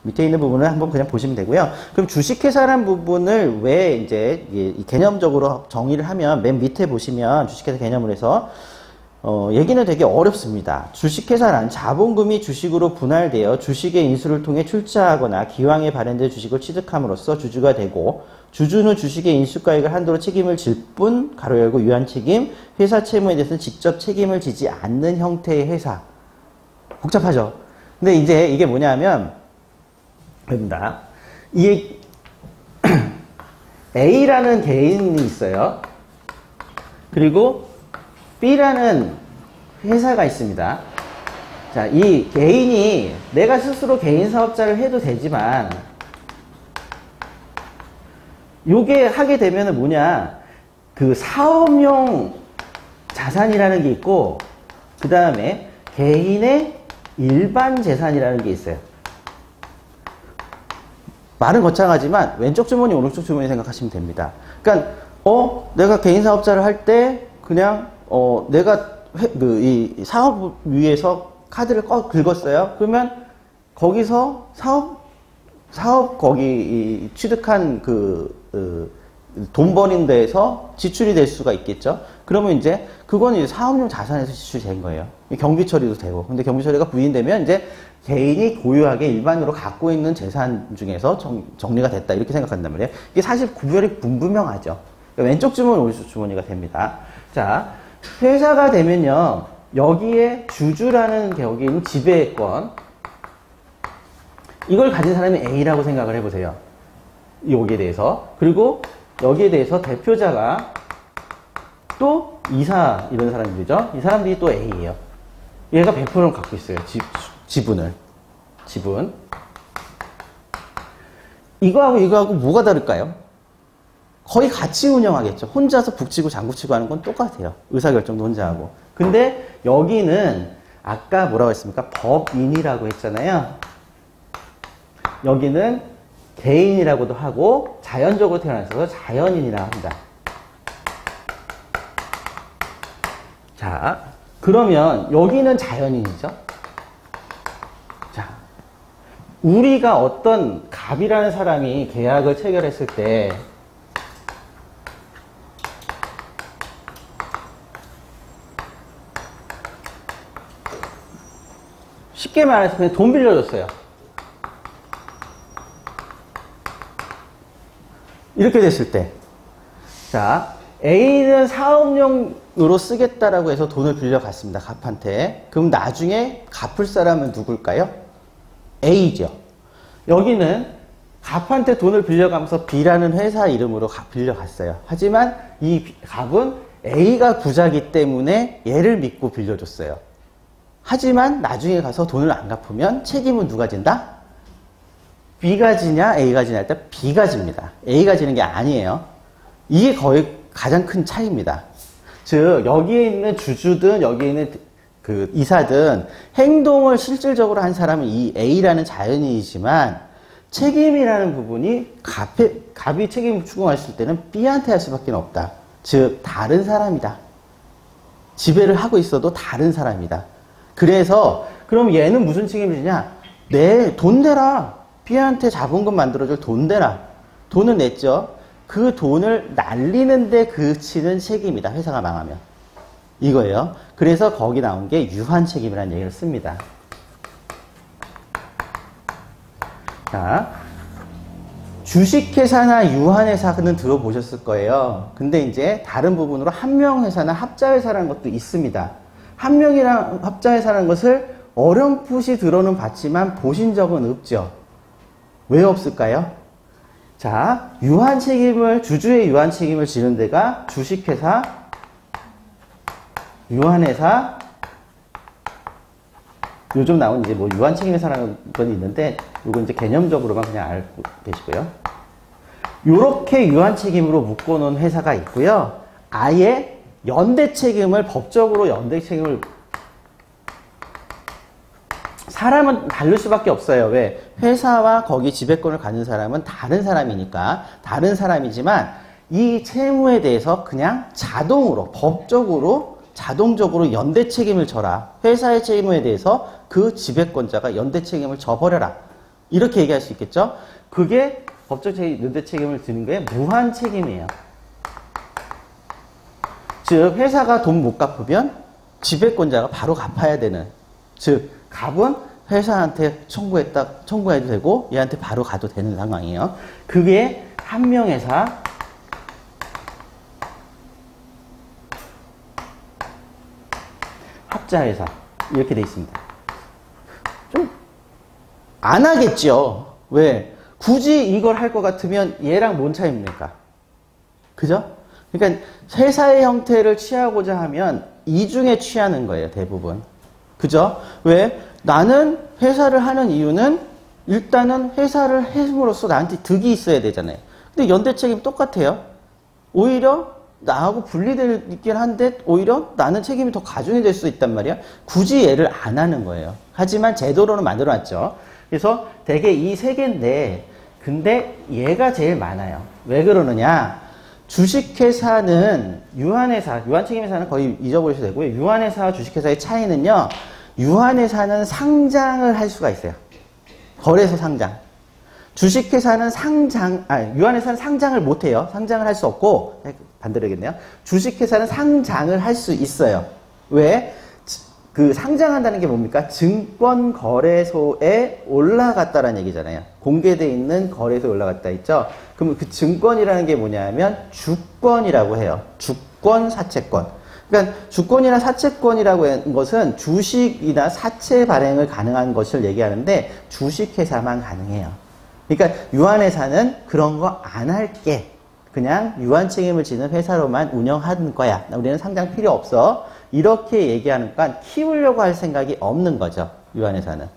밑에 있는 부분을 한번 그냥 보시면 되고요. 그럼 주식회사라는 부분을 왜 이제 이 개념적으로 정의를 하면 맨 밑에 보시면 주식회사 개념을 해서 얘기는 되게 어렵습니다. 주식회사란 자본금이 주식으로 분할되어 주식의 인수를 통해 출자하거나 기왕에 발행된 주식을 취득함으로써 주주가 되고 주주는 주식의 인수가액을 한도로 책임을 질 뿐 가로 열고 유한책임 회사 채무에 대해서는 직접 책임을 지지 않는 형태의 회사. 복잡하죠? 근데 이제 이게 뭐냐면 됩니다. 이게 A라는 개인이 있어요. 그리고 B라는 회사가 있습니다. 자, 이 개인이 내가 스스로 개인 사업자를 해도 되지만 요게 하게 되면은 뭐냐, 그 사업용 자산이라는 게 있고 그 다음에 개인의 일반 재산이라는 게 있어요. 말은 거창하지만 왼쪽 주머니 오른쪽 주머니 생각하시면 됩니다. 그러니까 내가 개인 사업자를 할 때 그냥 내가 이 사업 위에서 카드를 꺼 긁었어요. 그러면 거기서 사업 거기 취득한 돈 버는 데에서 지출이 될 수가 있겠죠. 그러면 이제 그건 이제 사업용 자산에서 지출이 된 거예요. 경비 처리도 되고. 근데 경비 처리가 부인되면 이제 개인이 고유하게 일반으로 갖고 있는 재산 중에서 정리가 됐다. 이렇게 생각한단 말이에요. 이게 사실 구별이 분명하죠. 그러니까 왼쪽 주머니, 오른쪽 주머니가 됩니다. 자, 회사가 되면요. 여기에 주주라는 여기 있는 지배권. 이걸 가진 사람이 A라고 생각을 해보세요. 여기에 대해서. 그리고 여기에 대해서 대표자가 또 이사 이런 사람들이죠. 이 사람들이 또 A예요. 얘가 100%를 갖고 있어요. 지분. 이거하고 뭐가 다를까요? 거의 같이 운영하겠죠. 혼자서 북치고 장구치고 하는 건 똑같아요. 의사결정도 혼자 하고. 근데 여기는 아까 뭐라고 했습니까? 법인이라고 했잖아요. 여기는 개인이라고도 하고 자연적으로 태어나서 자연인이라고 합니다. 자, 그러면 여기는 자연인이죠. 자, 우리가 어떤 갑이라는 사람이 계약을 체결했을 때 쉽게 말해서 그냥 돈 빌려줬어요. 이렇게 됐을 때, 자, A는 사업용으로 쓰겠다라고 해서 돈을 빌려갔습니다. 갑한테. 그럼 나중에 갚을 사람은 누굴까요? A죠. 여기는 갑한테 돈을 빌려가면서 B라는 회사 이름으로 빌려갔어요. 하지만 이 갑은 A가 부자기 때문에 얘를 믿고 빌려줬어요. 하지만 나중에 가서 돈을 안 갚으면 책임은 누가 진다? B가 지냐 A가 지냐 할 때 B가 집니다. A가 지는 게 아니에요. 이게 거의 가장 큰 차이입니다. 즉 여기에 있는 주주든 여기에 있는 그 이사든 행동을 실질적으로 한 사람은 이 A라는 자연인이지만 책임이라는 부분이 갑이 책임을 추궁했을 때는 B한테 할 수밖에 없다. 즉 다른 사람이다. 지배를 하고 있어도 다른 사람이다. 그래서 그럼 얘는 무슨 책임을 지냐? 내 돈 내라. B한테 자본금 만들어줄 돈 내라. 돈을 냈죠. 그 돈을 날리는데 그치는 책임이다. 회사가 망하면. 이거예요. 그래서 거기 나온 게 유한책임이라는 얘기를 씁니다. 자, 주식회사나 유한회사는 들어보셨을 거예요. 근데 이제 다른 부분으로 한명회사나 합자회사라는 것도 있습니다. 한명이랑 합자회사라는 것을 어렴풋이 들어는 봤지만 보신 적은 없죠. 왜 없을까요? 자, 주주의 유한 책임을 지는 데가 주식회사, 유한회사, 요즘 나온 이제 뭐 유한 책임회사라는 건 있는데, 요거 이제 개념적으로만 그냥 알고 계시고요. 요렇게 유한 책임으로 묶어놓은 회사가 있고요. 아예 연대 책임을, 법적으로 연대 책임을, 사람은 다를 수밖에 없어요. 왜? 회사와 거기 지배권을 가진 사람은 다른 사람이니까, 다른 사람이지만, 이 채무에 대해서 그냥 자동으로, 법적으로, 자동적으로 연대 책임을 져라. 회사의 채무에 대해서 그 지배권자가 연대 책임을 져버려라. 이렇게 얘기할 수 있겠죠? 그게 법적 연대 책임을 지는 게 무한 책임이에요. 즉 회사가 돈 못 갚으면 지배권자가 바로 갚아야 되는, 즉 갑은 회사한테 청구해도 되고 얘한테 바로 가도 되는 상황이에요. 그게 한명회사, 합자회사 이렇게 돼 있습니다. 좀 안 하겠죠. 왜? 굳이 이걸 할 것 같으면 얘랑 뭔 차이입니까? 그죠? 그러니까 회사의 형태를 취하고자 하면 이중에 취하는 거예요, 대부분. 그죠? 왜? 나는 회사를 하는 이유는 일단은 회사를 해줌으로써 나한테 득이 있어야 되잖아요. 근데 연대 책임 똑같아요. 오히려 나하고 분리되긴 한데 오히려 나는 책임이 더 가중이 될 수 있단 말이야. 굳이 얘를 안 하는 거예요. 하지만 제도로는 만들어놨죠. 그래서 대개 이 세 개인데 근데 얘가 제일 많아요. 왜 그러느냐? 주식회사는 유한회사, 유한책임회사는 거의 잊어버리셔도 되고요. 유한회사와 주식회사의 차이는요. 유한회사는 상장을 할 수가 있어요. 거래소 상장. 주식회사는 유한회사는 상장을 못해요. 상장을 할 수 없고, 반대로 하겠네요. 주식회사는 상장을 할 수 있어요. 왜? 그 상장한다는 게 뭡니까? 증권거래소에 올라갔다라는 얘기잖아요. 공개되어 있는 거래소에 올라갔다 있죠. 그러면 그 증권이라는 게 뭐냐면 주권이라고 해요. 주권, 사채권. 그러니까 주권이나 사채권이라고 하는 것은 주식이나 사채 발행을 가능한 것을 얘기하는데 주식회사만 가능해요. 그러니까 유한회사는 그런 거 안 할게. 그냥 유한 책임을 지는 회사로만 운영하는 거야. 우리는 상장 필요 없어. 이렇게 얘기하니까 키우려고 할 생각이 없는 거죠. 유한회사는.